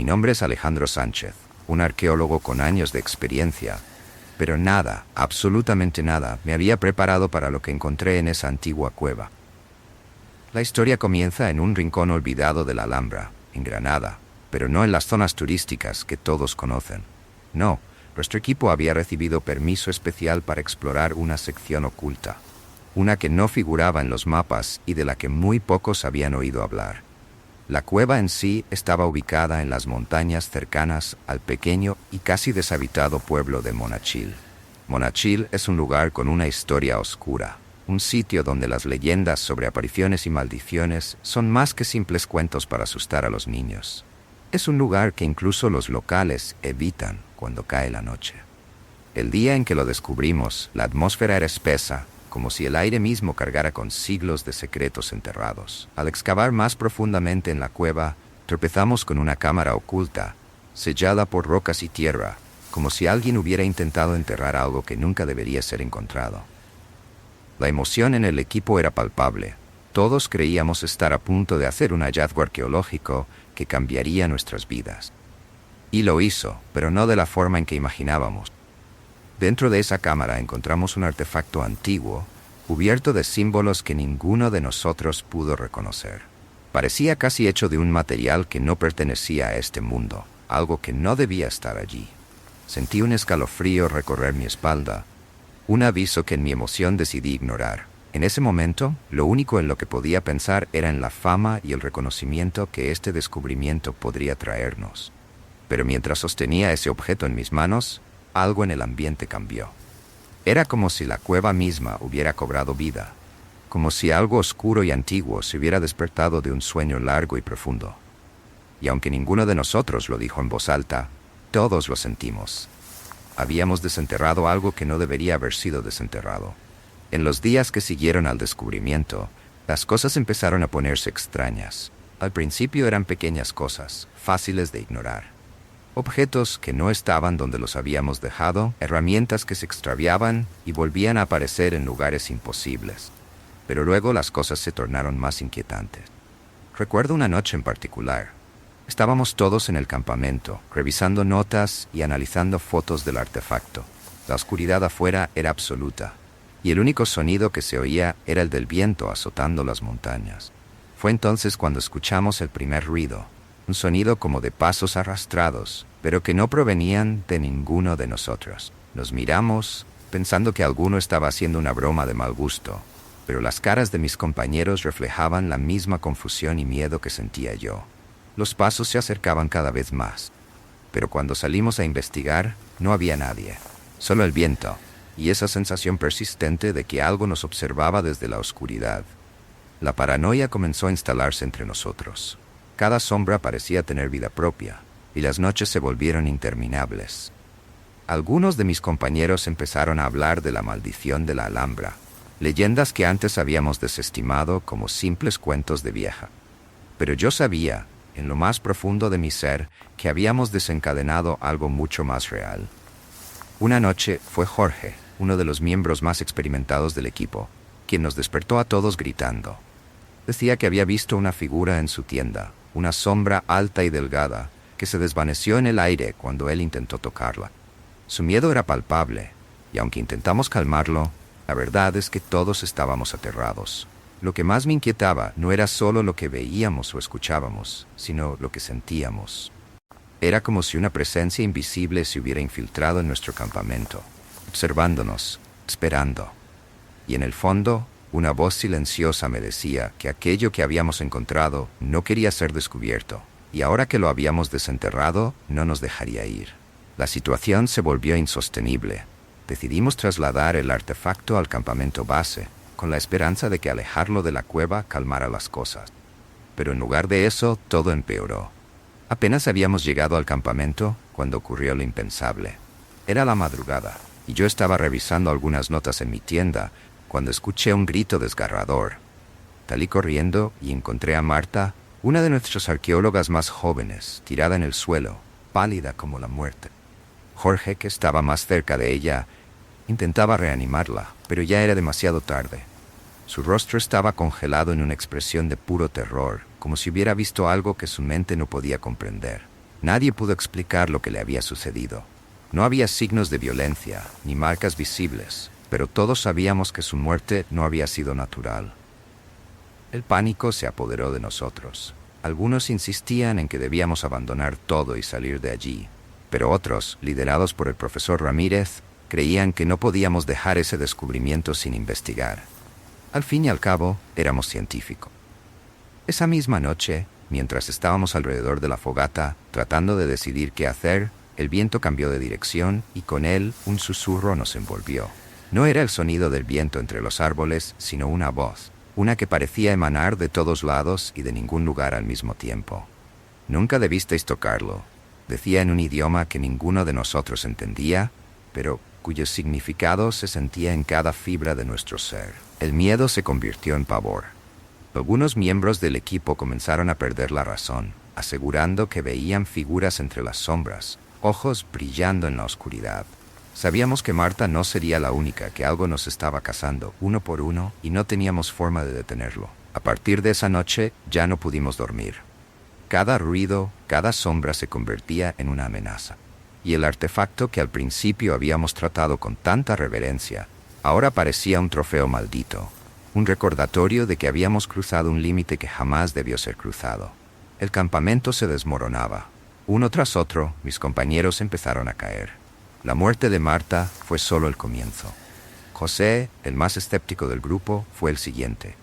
nombre es Alejandro Sánchez, un arqueólogo con años de experiencia, pero nada, absolutamente nada, me había preparado para lo que encontré en esa antigua cueva. La historia comienza en un rincón olvidado de la Alhambra, en Granada, pero no en las zonas turísticas que todos conocen. No, nuestro equipo había recibido permiso especial para explorar una sección oculta, una que no figuraba en los mapas y de la que muy pocos habían oído hablar. La cueva en sí estaba ubicada en las montañas cercanas al pequeño y casi deshabitado pueblo de Monachil. Monachil es un lugar con una historia oscura, un sitio donde las leyendas sobre apariciones y maldiciones son más que simples cuentos para asustar a los niños. Es un lugar que incluso los locales evitan cuando cae la noche. El día en que lo descubrimos, la atmósfera era espesa, como si el aire mismo cargara con siglos de secretos enterrados. Al excavar más profundamente en la cueva, tropezamos con una cámara oculta, sellada por rocas y tierra, como si alguien hubiera intentado enterrar algo que nunca debería ser encontrado. La emoción en el equipo era palpable. Todos creíamos estar a punto de hacer un hallazgo arqueológico que cambiaría nuestras vidas. Y lo hizo, pero no de la forma en que imaginábamos. Dentro de esa cámara encontramos un artefacto antiguo, cubierto de símbolos que ninguno de nosotros pudo reconocer. Parecía casi hecho de un material que no pertenecía a este mundo, algo que no debía estar allí. Sentí un escalofrío recorrer mi espalda, un aviso que en mi emoción decidí ignorar. En ese momento, lo único en lo que podía pensar era en la fama y el reconocimiento que este descubrimiento podría traernos. Pero mientras sostenía ese objeto en mis manos, algo en el ambiente cambió. Era como si la cueva misma hubiera cobrado vida, como si algo oscuro y antiguo se hubiera despertado de un sueño largo y profundo. Y aunque ninguno de nosotros lo dijo en voz alta, todos lo sentimos. Habíamos desenterrado algo que no debería haber sido desenterrado. En los días que siguieron al descubrimiento, las cosas empezaron a ponerse extrañas. Al principio eran pequeñas cosas, fáciles de ignorar. Objetos que no estaban donde los habíamos dejado, herramientas que se extraviaban y volvían a aparecer en lugares imposibles. Pero luego las cosas se tornaron más inquietantes. Recuerdo una noche en particular. Estábamos todos en el campamento, revisando notas y analizando fotos del artefacto. La oscuridad afuera era absoluta, y el único sonido que se oía era el del viento azotando las montañas. Fue entonces cuando escuchamos el primer ruido, un sonido como de pasos arrastrados, pero que no provenían de ninguno de nosotros. Nos miramos, pensando que alguno estaba haciendo una broma de mal gusto, pero las caras de mis compañeros reflejaban la misma confusión y miedo que sentía yo. Los pasos se acercaban cada vez más, pero cuando salimos a investigar, no había nadie, solo el viento, y esa sensación persistente de que algo nos observaba desde la oscuridad. La paranoia comenzó a instalarse entre nosotros. Cada sombra parecía tener vida propia, y las noches se volvieron interminables. Algunos de mis compañeros empezaron a hablar de la maldición de la Alhambra, leyendas que antes habíamos desestimado como simples cuentos de vieja. Pero yo sabía, en lo más profundo de mi ser, que habíamos desencadenado algo mucho más real. Una noche fue Jorge, uno de los miembros más experimentados del equipo, quien nos despertó a todos gritando. Decía que había visto una figura en su tienda, una sombra alta y delgada, que se desvaneció en el aire cuando él intentó tocarla. Su miedo era palpable, y aunque intentamos calmarlo, la verdad es que todos estábamos aterrados. Lo que más me inquietaba no era solo lo que veíamos o escuchábamos, sino lo que sentíamos. Era como si una presencia invisible se hubiera infiltrado en nuestro campamento, observándonos, esperando. Y en el fondo, una voz silenciosa me decía que aquello que habíamos encontrado no quería ser descubierto, y ahora que lo habíamos desenterrado, no nos dejaría ir. La situación se volvió insostenible. Decidimos trasladar el artefacto al campamento base, con la esperanza de que alejarlo de la cueva calmara las cosas. Pero en lugar de eso, todo empeoró. Apenas habíamos llegado al campamento cuando ocurrió lo impensable. Era la madrugada, y yo estaba revisando algunas notas en mi tienda, cuando escuché un grito desgarrador. Salí corriendo y encontré a Marta, una de nuestras arqueólogas más jóvenes, tirada en el suelo, pálida como la muerte. Jorge, que estaba más cerca de ella, intentaba reanimarla, pero ya era demasiado tarde. Su rostro estaba congelado en una expresión de puro terror, como si hubiera visto algo que su mente no podía comprender. Nadie pudo explicar lo que le había sucedido. No había signos de violencia, ni marcas visibles, pero todos sabíamos que su muerte no había sido natural. El pánico se apoderó de nosotros. Algunos insistían en que debíamos abandonar todo y salir de allí, pero otros, liderados por el profesor Ramírez, creían que no podíamos dejar ese descubrimiento sin investigar. Al fin y al cabo, éramos científicos. Esa misma noche, mientras estábamos alrededor de la fogata, tratando de decidir qué hacer, el viento cambió de dirección y con él un susurro nos envolvió. No era el sonido del viento entre los árboles, sino una voz, una que parecía emanar de todos lados y de ningún lugar al mismo tiempo. «Nunca debisteis tocarlo», decía en un idioma que ninguno de nosotros entendía, pero cuyo significado se sentía en cada fibra de nuestro ser. El miedo se convirtió en pavor. Algunos miembros del equipo comenzaron a perder la razón, asegurando que veían figuras entre las sombras, ojos brillando en la oscuridad. Sabíamos que Marta no sería la única, que algo nos estaba cazando, uno por uno, y no teníamos forma de detenerlo. A partir de esa noche ya no pudimos dormir. Cada ruido, cada sombra se convertía en una amenaza. Y el artefacto que al principio habíamos tratado con tanta reverencia, ahora parecía un trofeo maldito, un recordatorio de que habíamos cruzado un límite que jamás debió ser cruzado. El campamento se desmoronaba. Uno tras otro, mis compañeros empezaron a caer. La muerte de Marta fue solo el comienzo. José, el más escéptico del grupo, fue el siguiente.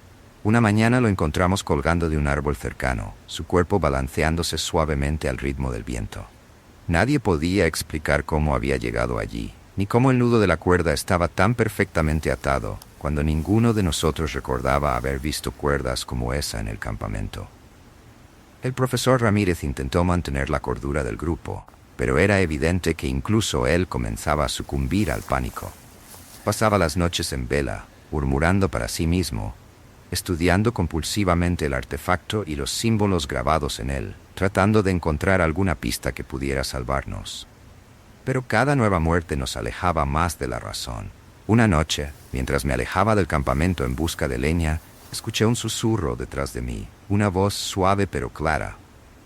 Una mañana lo encontramos colgando de un árbol cercano, su cuerpo balanceándose suavemente al ritmo del viento. Nadie podía explicar cómo había llegado allí, ni cómo el nudo de la cuerda estaba tan perfectamente atado, cuando ninguno de nosotros recordaba haber visto cuerdas como esa en el campamento. El profesor Ramírez intentó mantener la cordura del grupo, pero era evidente que incluso él comenzaba a sucumbir al pánico. Pasaba las noches en vela, murmurando para sí mismo, estudiando compulsivamente el artefacto y los símbolos grabados en él, tratando de encontrar alguna pista que pudiera salvarnos. Pero cada nueva muerte nos alejaba más de la razón. Una noche, mientras me alejaba del campamento en busca de leña, escuché un susurro detrás de mí, una voz suave pero clara.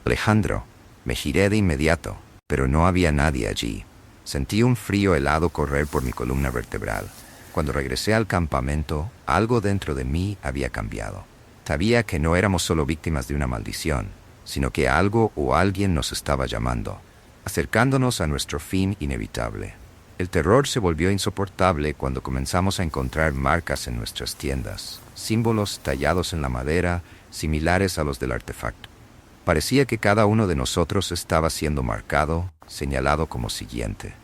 «Alejandro». Me giré de inmediato, pero no había nadie allí. Sentí un frío helado correr por mi columna vertebral. Cuando regresé al campamento, algo dentro de mí había cambiado. Sabía que no éramos solo víctimas de una maldición, sino que algo o alguien nos estaba llamando, acercándonos a nuestro fin inevitable. El terror se volvió insoportable cuando comenzamos a encontrar marcas en nuestras tiendas, símbolos tallados en la madera, similares a los del artefacto. Parecía que cada uno de nosotros estaba siendo marcado, señalado como siguiente.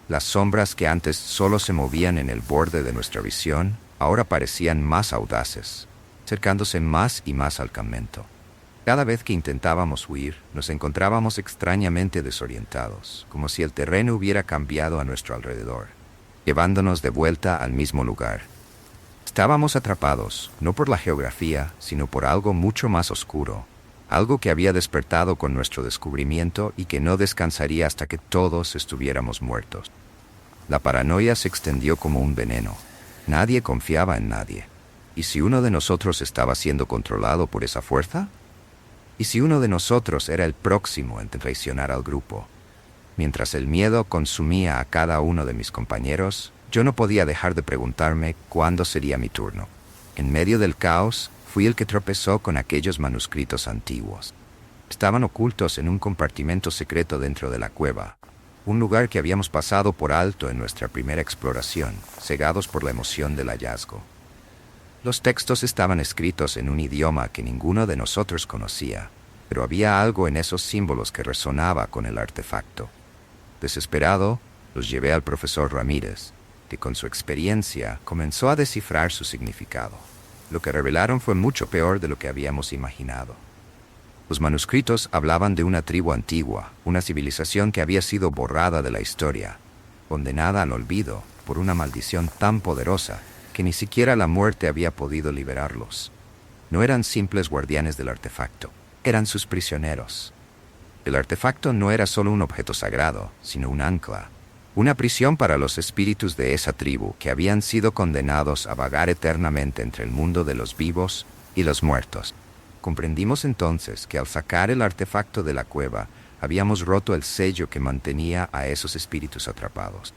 Las sombras que antes solo se movían en el borde de nuestra visión, ahora parecían más audaces, acercándose más y más al campamento. Cada vez que intentábamos huir, nos encontrábamos extrañamente desorientados, como si el terreno hubiera cambiado a nuestro alrededor, llevándonos de vuelta al mismo lugar. Estábamos atrapados, no por la geografía, sino por algo mucho más oscuro, algo que había despertado con nuestro descubrimiento y que no descansaría hasta que todos estuviéramos muertos. La paranoia se extendió como un veneno. Nadie confiaba en nadie. ¿Y si uno de nosotros estaba siendo controlado por esa fuerza? ¿Y si uno de nosotros era el próximo en traicionar al grupo? Mientras el miedo consumía a cada uno de mis compañeros, yo no podía dejar de preguntarme cuándo sería mi turno. En medio del caos, fui el que tropezó con aquellos manuscritos antiguos. Estaban ocultos en un compartimento secreto dentro de la cueva, un lugar que habíamos pasado por alto en nuestra primera exploración, cegados por la emoción del hallazgo. Los textos estaban escritos en un idioma que ninguno de nosotros conocía, pero había algo en esos símbolos que resonaba con el artefacto. Desesperado, los llevé al profesor Ramírez, que con su experiencia comenzó a descifrar su significado. Lo que revelaron fue mucho peor de lo que habíamos imaginado. Los manuscritos hablaban de una tribu antigua, una civilización que había sido borrada de la historia, condenada al olvido por una maldición tan poderosa que ni siquiera la muerte había podido liberarlos. No eran simples guardianes del artefacto, eran sus prisioneros. El artefacto no era solo un objeto sagrado, sino un ancla, una prisión para los espíritus de esa tribu que habían sido condenados a vagar eternamente entre el mundo de los vivos y los muertos. Comprendimos entonces que al sacar el artefacto de la cueva, Habíamos roto el sello que mantenía a esos espíritus atrapados.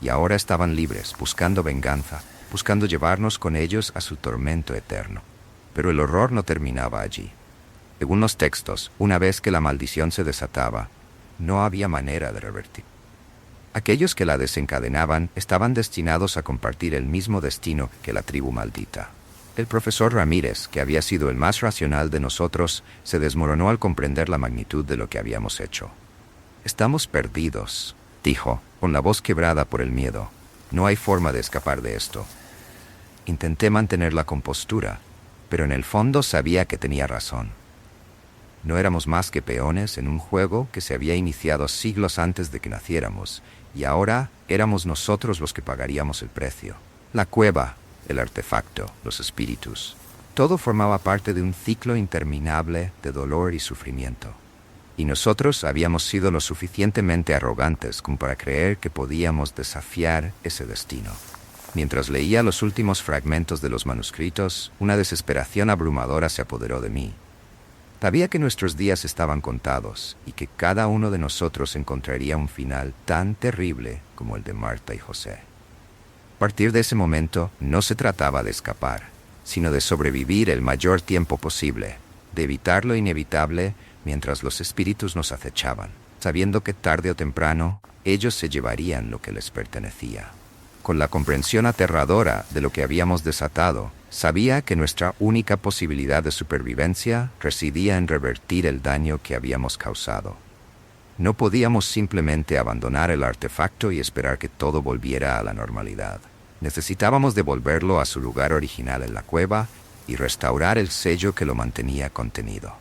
Y ahora estaban libres, buscando venganza, buscando llevarnos con ellos a su tormento eterno. Pero el horror no terminaba allí. Según los textos, una vez que la maldición se desataba, no había manera de revertir. Aquellos que la desencadenaban estaban destinados a compartir el mismo destino que la tribu maldita. El profesor Ramírez, que había sido el más racional de nosotros, se desmoronó al comprender la magnitud de lo que habíamos hecho. «Estamos perdidos», dijo, con la voz quebrada por el miedo. «No hay forma de escapar de esto». Intenté mantener la compostura, pero en el fondo sabía que tenía razón. No éramos más que peones en un juego que se había iniciado siglos antes de que naciéramos, y ahora éramos nosotros los que pagaríamos el precio. La cueva, el artefacto, los espíritus. Todo formaba parte de un ciclo interminable de dolor y sufrimiento. Y nosotros habíamos sido lo suficientemente arrogantes como para creer que podíamos desafiar ese destino. Mientras leía los últimos fragmentos de los manuscritos, una desesperación abrumadora se apoderó de mí. Sabía que nuestros días estaban contados y que cada uno de nosotros encontraría un final tan terrible como el de Marta y José. A partir de ese momento no se trataba de escapar, sino de sobrevivir el mayor tiempo posible, de evitar lo inevitable mientras los espíritus nos acechaban, sabiendo que tarde o temprano ellos se llevarían lo que les pertenecía. Con la comprensión aterradora de lo que habíamos desatado, sabía que nuestra única posibilidad de supervivencia residía en revertir el daño que habíamos causado. No podíamos simplemente abandonar el artefacto y esperar que todo volviera a la normalidad. Necesitábamos devolverlo a su lugar original en la cueva y restaurar el sello que lo mantenía contenido.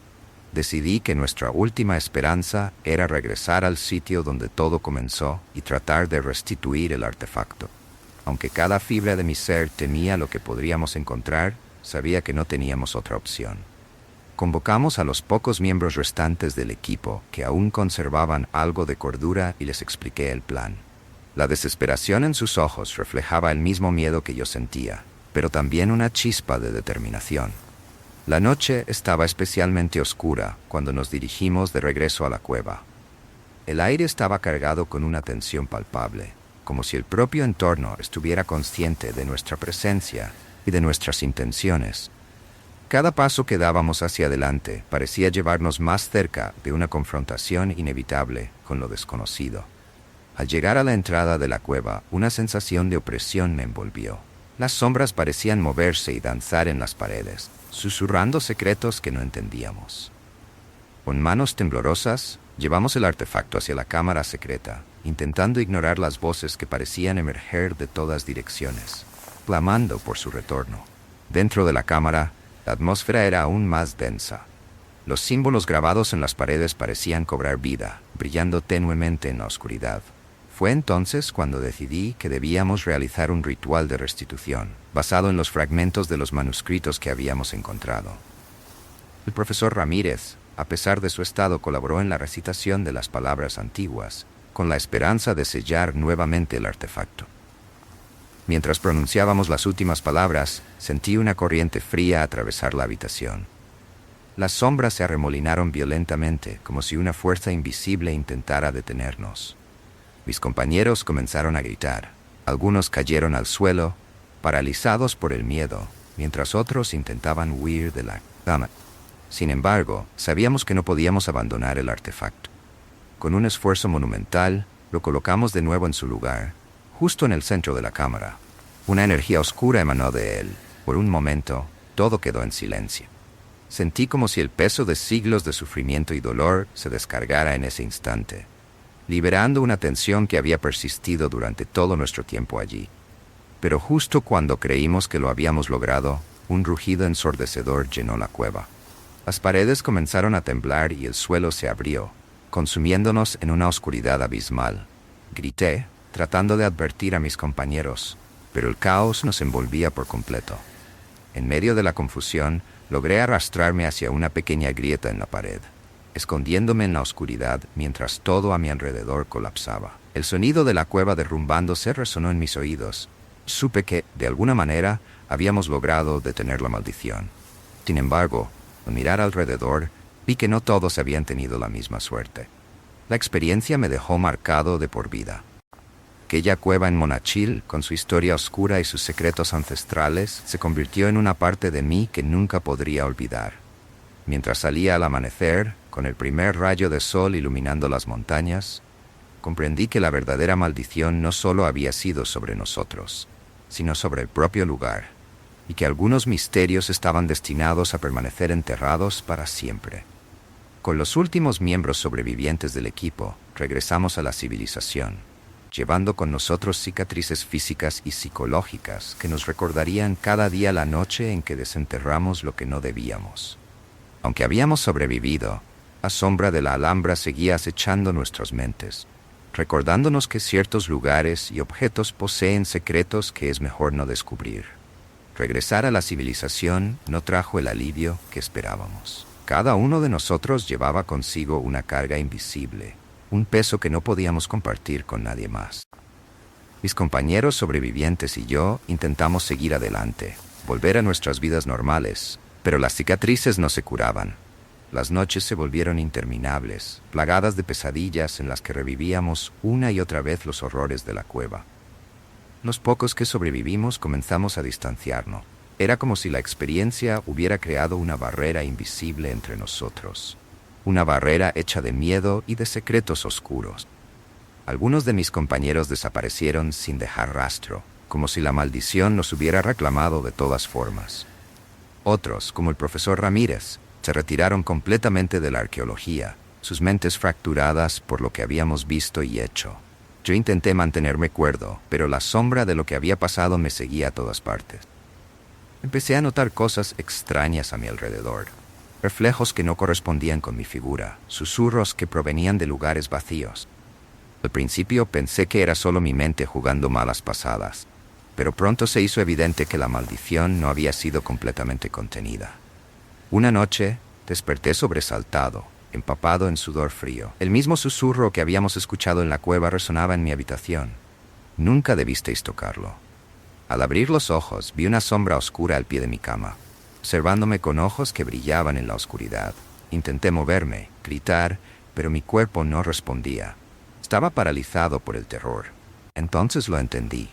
Decidí que nuestra última esperanza era regresar al sitio donde todo comenzó y tratar de restituir el artefacto. Aunque cada fibra de mi ser temía lo que podríamos encontrar, sabía que no teníamos otra opción. Convocamos a los pocos miembros restantes del equipo que aún conservaban algo de cordura y les expliqué el plan. La desesperación en sus ojos reflejaba el mismo miedo que yo sentía, pero también una chispa de determinación. La noche estaba especialmente oscura cuando nos dirigimos de regreso a la cueva. El aire estaba cargado con una tensión palpable, como si el propio entorno estuviera consciente de nuestra presencia y de nuestras intenciones. Cada paso que dábamos hacia adelante parecía llevarnos más cerca de una confrontación inevitable con lo desconocido. Al llegar a la entrada de la cueva, una sensación de opresión me envolvió. Las sombras parecían moverse y danzar en las paredes, susurrando secretos que no entendíamos. Con manos temblorosas, llevamos el artefacto hacia la cámara secreta, intentando ignorar las voces que parecían emerger de todas direcciones, clamando por su retorno. Dentro de la cámara, la atmósfera era aún más densa. Los símbolos grabados en las paredes parecían cobrar vida, brillando tenuemente en la oscuridad. Fue entonces cuando decidí que debíamos realizar un ritual de restitución, basado en los fragmentos de los manuscritos que habíamos encontrado. El profesor Ramírez, a pesar de su estado, colaboró en la recitación de las palabras antiguas, con la esperanza de sellar nuevamente el artefacto. Mientras pronunciábamos las últimas palabras, sentí una corriente fría atravesar la habitación. Las sombras se arremolinaron violentamente, como si una fuerza invisible intentara detenernos. Mis compañeros comenzaron a gritar. Algunos cayeron al suelo, paralizados por el miedo, mientras otros intentaban huir de la cama. Sin embargo, sabíamos que no podíamos abandonar el artefacto. Con un esfuerzo monumental, lo colocamos de nuevo en su lugar, justo en el centro de la cámara. Una energía oscura emanó de él. Por un momento, todo quedó en silencio. Sentí como si el peso de siglos de sufrimiento y dolor se descargara en ese instante, liberando una tensión que había persistido durante todo nuestro tiempo allí. Pero justo cuando creímos que lo habíamos logrado, un rugido ensordecedor llenó la cueva. Las paredes comenzaron a temblar y el suelo se abrió, consumiéndonos en una oscuridad abismal. Grité, tratando de advertir a mis compañeros, pero el caos nos envolvía por completo. En medio de la confusión, logré arrastrarme hacia una pequeña grieta en la pared, escondiéndome en la oscuridad mientras todo a mi alrededor colapsaba. El sonido de la cueva derrumbándose resonó en mis oídos. Supe que, de alguna manera, habíamos logrado detener la maldición. Sin embargo, al mirar alrededor, vi que no todos habían tenido la misma suerte. La experiencia me dejó marcado de por vida. Aquella cueva en Monachil, con su historia oscura y sus secretos ancestrales, se convirtió en una parte de mí que nunca podría olvidar. Mientras salía al amanecer, con el primer rayo de sol iluminando las montañas, comprendí que la verdadera maldición no solo había sido sobre nosotros, sino sobre el propio lugar, y que algunos misterios estaban destinados a permanecer enterrados para siempre. Con los últimos miembros sobrevivientes del equipo, regresamos a la civilización, llevando con nosotros cicatrices físicas y psicológicas que nos recordarían cada día la noche en que desenterramos lo que no debíamos. Aunque habíamos sobrevivido, la sombra de la Alhambra seguía acechando nuestras mentes, recordándonos que ciertos lugares y objetos poseen secretos que es mejor no descubrir. Regresar a la civilización no trajo el alivio que esperábamos. Cada uno de nosotros llevaba consigo una carga invisible, un peso que no podíamos compartir con nadie más. Mis compañeros sobrevivientes y yo intentamos seguir adelante, volver a nuestras vidas normales, pero las cicatrices no se curaban. Las noches se volvieron interminables, plagadas de pesadillas en las que revivíamos una y otra vez los horrores de la cueva. Los pocos que sobrevivimos comenzamos a distanciarnos. Era como si la experiencia hubiera creado una barrera invisible entre nosotros. Una barrera hecha de miedo y de secretos oscuros. Algunos de mis compañeros desaparecieron sin dejar rastro, como si la maldición nos hubiera reclamado de todas formas. Otros, como el profesor Ramírez, se retiraron completamente de la arqueología, sus mentes fracturadas por lo que habíamos visto y hecho. Yo intenté mantenerme cuerdo, pero la sombra de lo que había pasado me seguía a todas partes. Empecé a notar cosas extrañas a mi alrededor. Reflejos que no correspondían con mi figura, susurros que provenían de lugares vacíos. Al principio pensé que era solo mi mente jugando malas pasadas, pero pronto se hizo evidente que la maldición no había sido completamente contenida. Una noche desperté sobresaltado, empapado en sudor frío. El mismo susurro que habíamos escuchado en la cueva resonaba en mi habitación. Nunca debisteis tocarlo. Al abrir los ojos vi una sombra oscura al pie de mi cama, observándome con ojos que brillaban en la oscuridad. Intenté moverme, gritar, pero mi cuerpo no respondía. Estaba paralizado por el terror. Entonces lo entendí.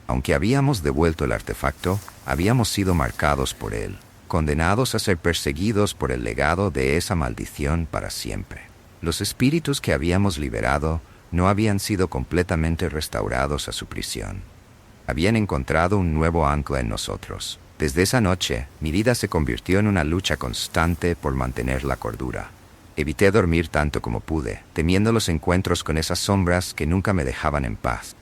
Aunque habíamos devuelto el artefacto, habíamos sido marcados por él, condenados a ser perseguidos por el legado de esa maldición para siempre. Los espíritus que habíamos liberado no habían sido completamente restaurados a su prisión. Habían encontrado un nuevo ancla en nosotros. Desde esa noche, mi vida se convirtió en una lucha constante por mantener la cordura. Evité dormir tanto como pude, temiendo los encuentros con esas sombras que nunca me dejaban en paz.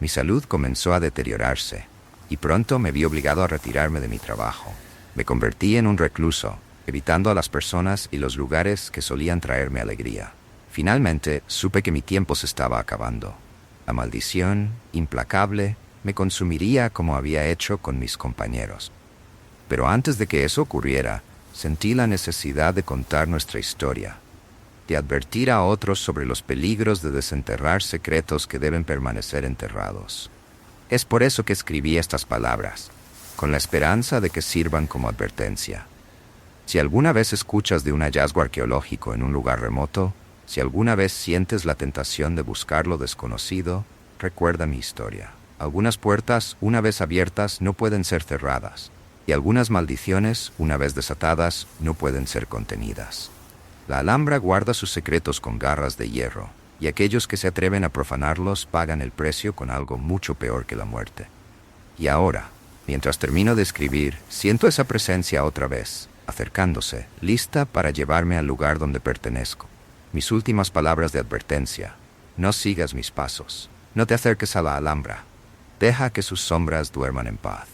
Mi salud comenzó a deteriorarse, y pronto me vi obligado a retirarme de mi trabajo. Me convertí en un recluso, evitando a las personas y los lugares que solían traerme alegría. Finalmente, supe que mi tiempo se estaba acabando. La maldición, implacable, me consumiría como había hecho con mis compañeros. Pero antes de que eso ocurriera, sentí la necesidad de contar nuestra historia, de advertir a otros sobre los peligros de desenterrar secretos que deben permanecer enterrados. Es por eso que escribí estas palabras, con la esperanza de que sirvan como advertencia. Si alguna vez escuchas de un hallazgo arqueológico en un lugar remoto, si alguna vez sientes la tentación de buscar lo desconocido, recuerda mi historia. Algunas puertas, una vez abiertas, no pueden ser cerradas, y algunas maldiciones, una vez desatadas, no pueden ser contenidas. La Alhambra guarda sus secretos con garras de hierro, y aquellos que se atreven a profanarlos pagan el precio con algo mucho peor que la muerte. Y ahora, mientras termino de escribir, siento esa presencia otra vez, acercándose, lista para llevarme al lugar donde pertenezco. Mis últimas palabras de advertencia: no sigas mis pasos, no te acerques a la Alhambra. Deja que sus sombras duerman en paz.